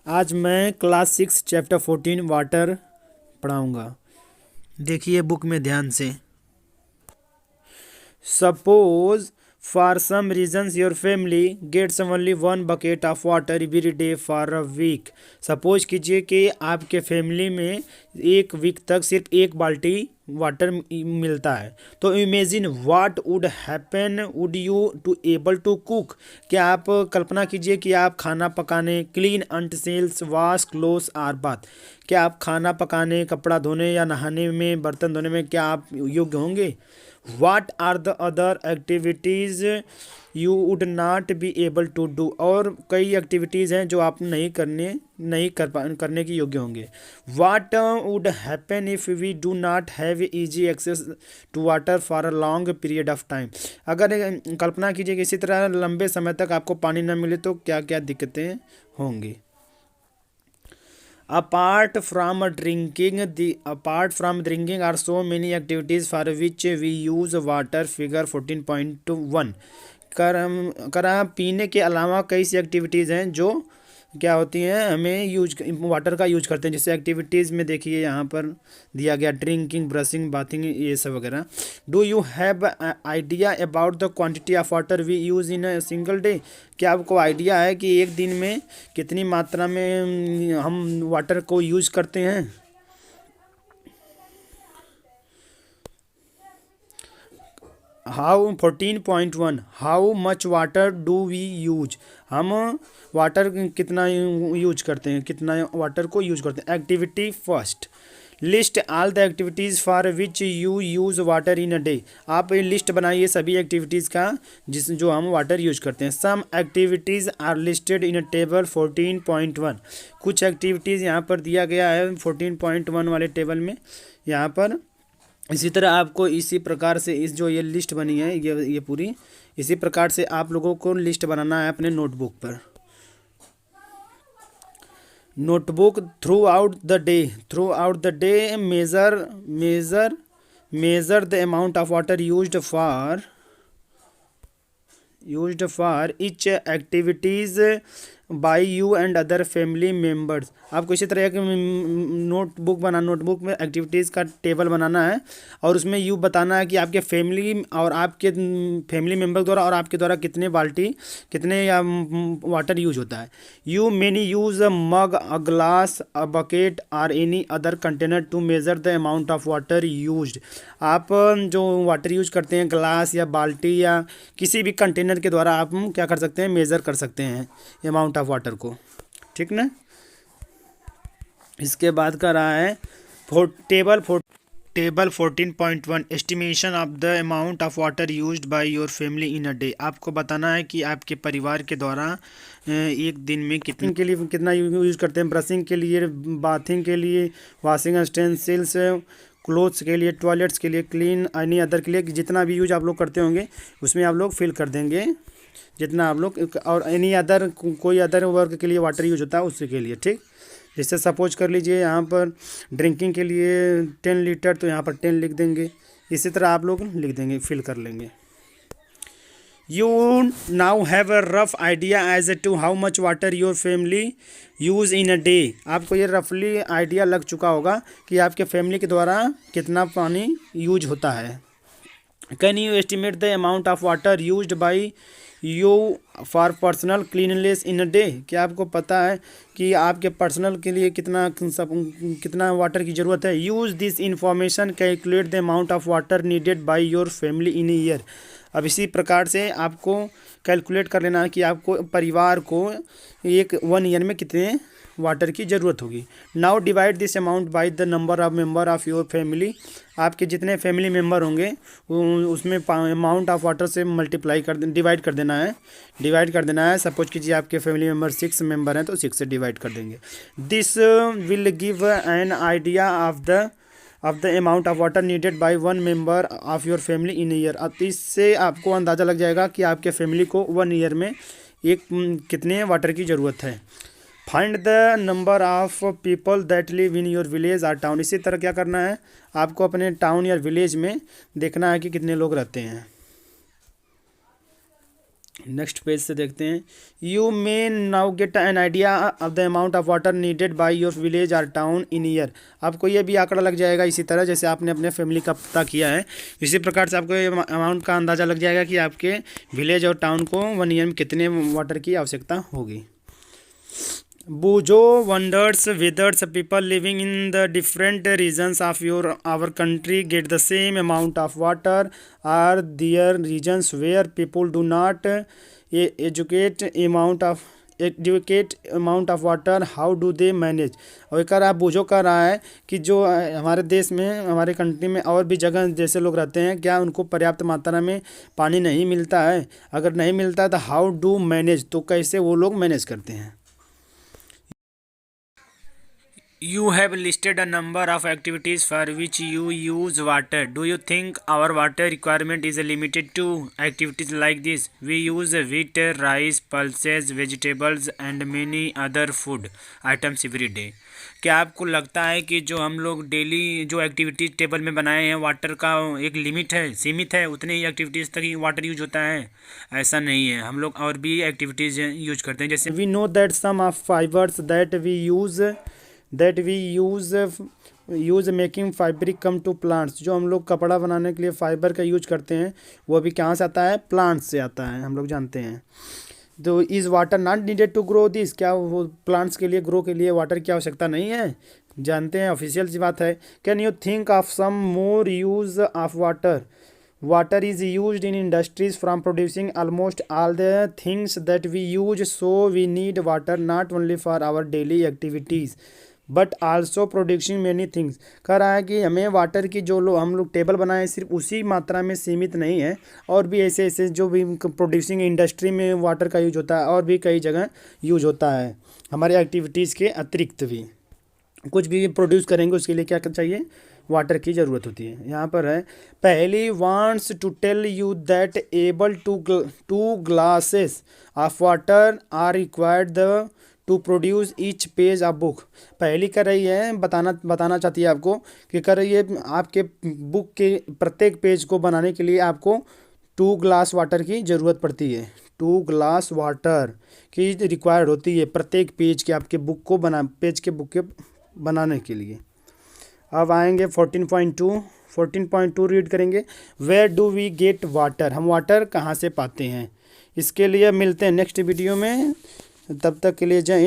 आज मैं class 6 chapter 14 water पढ़ाऊँगा। देखिए बुक में ध्यान से। Suppose for some reasons your family gets only one bucket of water every day for a week. Suppose कीजिए कि आपके फैमिली में एक वीक तक सिर्फ एक बाल्टी वाटर मिलता है। तो imagine what would happen would you to able to cook. क्या आप कल्पना कीजिए कि आप खाना पकाने, clean utensils, wash clothes or bath. क्या आप खाना पकाने, कपड़ा धोने या नहाने में, बर्तन धोने में क्या आप योग्य होंगे? What are the other activities you would not be able to do? और कई एक्टिविटीज़ हैं जो आप करने के योग्य होंगे। What would happen if we do not have easy access to water for a long period of time? अगर कल्पना कीजिए कि इसी तरह लंबे समय तक आपको पानी न मिले तो क्या क्या दिक्कतें होंगी। Apart from drinking, are so many activities for which we use water. Figure 14.1। पीने के अलावा कई सी एक्टिविटीज़ हैं जो क्या होती हैं, हमें वाटर का यूज करते हैं। जैसे एक्टिविटीज़ में देखिए यहाँ पर दिया गया ड्रिंकिंग, ब्रशिंग, बाथिंग, ये सब वगैरह। Do you have idea about the quantity of water we use in a single day? क्या आपको आइडिया है कि एक दिन में कितनी मात्रा में हम वाटर को यूज करते हैं? How 14.1 how much water do we use. हम वाटर कितना यूज करते हैं, कितना वाटर को यूज करते हैं। Activity first, list all the activities for which you use water in a day. आप लिस्ट बनाइए सभी एक्टिविटीज़ का जो हम वाटर यूज करते हैं। Some activities are listed in a table 14.1। कुछ एक्टिविटीज़ यहाँ पर दिया गया है 14.1 वाले टेबल में। यहाँ पर इसी तरह आपको इसी प्रकार से इस ये लिस्ट बनी है, ये पूरी इसी प्रकार से आप लोगों को लिस्ट बनाना है अपने नोटबुक पर। Notebook through out the day measure the amount of water used for each activities by you and other family members. आपको इसी तरह की नोटबुक में एक्टिविटीज़ का टेबल बनाना है और उसमें यू बताना है कि आपके फैमिली और आपके फैमिली मेम्बर द्वारा और आपके द्वारा कितने या वाटर यूज होता है। You many use a mug, a glass, a bucket और any other container to measure the amount of water used. आप जो वाटर यूज करते हैं, ग्लास या बाल्टी या किसी भी कंटेनर के द्वारा आप क्या कर सकते हैं, मेज़र कर सकते हैं अमाउंट ऑफ वाटर को। ठीक ना। इसके बाद का रहा है table 14.1 estimation of the amount of water used by your family in a day. आपको बताना है कि आपके परिवार के द्वारा एक दिन में कितना यूज करते हैं। ब्रशिंग के लिए, बाथिंग के लिए, वॉशिंग यूटेंसिल्स, क्लोथ्स के लिए, टॉयलेट्स के लिए, क्लीन एनी अदर के लिए, जितना भी यूज आप लोग करते होंगे उसमें आप लोग फिल कर देंगे जितना आप लोग, और एनी अदर कोई अदर वर्क के लिए वाटर यूज होता है उसके लिए। ठीक, जैसे सपोज कर लीजिए यहाँ पर ड्रिंकिंग के लिए 10 लीटर, तो यहाँ पर 10 लिख देंगे। इसी तरह आप लोग लिख देंगे, फिल कर लेंगे। You now have a rough idea as to how much water your family use in a day. आपको ये रफली आइडिया लग चुका होगा कि आपके फैमिली के द्वारा कितना पानी यूज होता है। Can you estimate the amount of water used by you for personal cleanness in a day. क्या आपको पता है कि आपके पर्सनल के लिए कितना वाटर की ज़रूरत है। Use this information calculate the amount of water needed by your family in year. अब इसी प्रकार से आपको कैलकुलेट कर लेना है कि आपको परिवार को 1 ईयर में कितने वाटर की ज़रूरत होगी। Now divide this amount by the number of member of your family. आपके जितने फैमिली मेम्बर होंगे उसमें अमाउंट ऑफ वाटर से डिवाइड कर देना है। सपोज कीजिए आपके फैमिली मेम्बर 6 मेंबर हैं तो 6 से डिवाइड कर देंगे। This will give an idea of the amount of water needed bye 1 member of your family in year. अब इससे आपको अंदाज़ा लग जाएगा कि आपके फैमिली को 1 ईयर में कितने वाटर की ज़रूरत है। Find the number of people that live in your village और टाउन। इसी तरह क्या करना है, आपको अपने टाउन या विलेज में देखना है कि कितने लोग रहते हैं। नेक्स्ट पेज से देखते हैं। You may now get an idea of the amount of water needed by your village or town in year. आपको ये भी आंकड़ा लग जाएगा, इसी तरह जैसे आपने अपने फैमिली का पता किया है, इसी प्रकार से आपको ये अमाउंट का अंदाज़ा लग जाएगा कि आपके विलेज और टाउन को 1 ईयर में कितने वाटर की आवश्यकता होगी। Bujo wonders whether the people living in the different regions of our country get the same amount of water. Are there regions where people do not educate amount of water? How do they manage? और एक आप बूझो कर रहा है कि जो हमारे देश में, हमारे कंट्री में और भी जगह जैसे लोग रहते हैं, क्या उनको पर्याप्त मात्रा में पानी नहीं मिलता है? अगर नहीं मिलता है तो हाउ डू मैनेज, तो कैसे वो लोग मैनेज करते हैं। You have listed a number of activities for which you use water. Do you think our water requirement is limited to activities like this? We use wheat, rice, pulses, vegetables and many other food items every day. क्या आपको लगता है कि जो हम लोग daily जो activities table में बनाए हैं, वाटर का एक लिमिट है, सीमित है, उतने ही एक्टिविटीज़ तक ही वाटर यूज होता है? ऐसा नहीं है, हम लोग और भी एक्टिविटीज़ यूज करते हैं। जैसे we know that some of fibres that we use making fabric come to plants. जो हम लोग कपड़ा बनाने के लिए फाइबर का यूज करते हैं, वो भी कहाँ से आता है? प्लांट्स से आता है, हम लोग जानते हैं। तो is water not needed to grow this, क्या वो प्लांट्स के लिए ग्रो के लिए वाटर की आवश्यकता नहीं है? जानते हैं, ऑफिशियल सी बात है। Can you think of some more use of water? Water is used in industries from producing almost all the things that we use, so we need water not only for our daily activities but also producing many things. कह रहा है कि हमें water की जो हम लोग table बनाए सिर्फ उसी मात्रा में सीमित नहीं है, और भी ऐसे ऐसे जो भी प्रोड्यूसिंग इंडस्ट्री में वाटर का यूज होता है, और भी कई जगह यूज होता है। हमारे एक्टिविटीज़ के अतिरिक्त भी कुछ भी प्रोड्यूस करेंगे उसके लिए क्या चाहिए? वाटर की ज़रूरत होती है। यहाँ पर है, पहली wants to tell you that able to glasses of water are required the to produce each page of book. पहली कर रही है बताना चाहती है आपको कि कर रही है आपके बुक के प्रत्येक पेज को बनाने के लिए आपको 2 ग्लास वाटर की ज़रूरत पड़ती है। 2 ग्लास वाटर की रिक्वायर्ड होती है प्रत्येक पेज के आपके बुक को पेज के बुक के बनाने के लिए। अब आएंगे 14.2 रीड करेंगे। Where do we get water? हम वाटर कहाँ से पाते हैं? इसके लिए मिलते हैं नेक्स्ट वीडियो में, तब तक के लिए जय।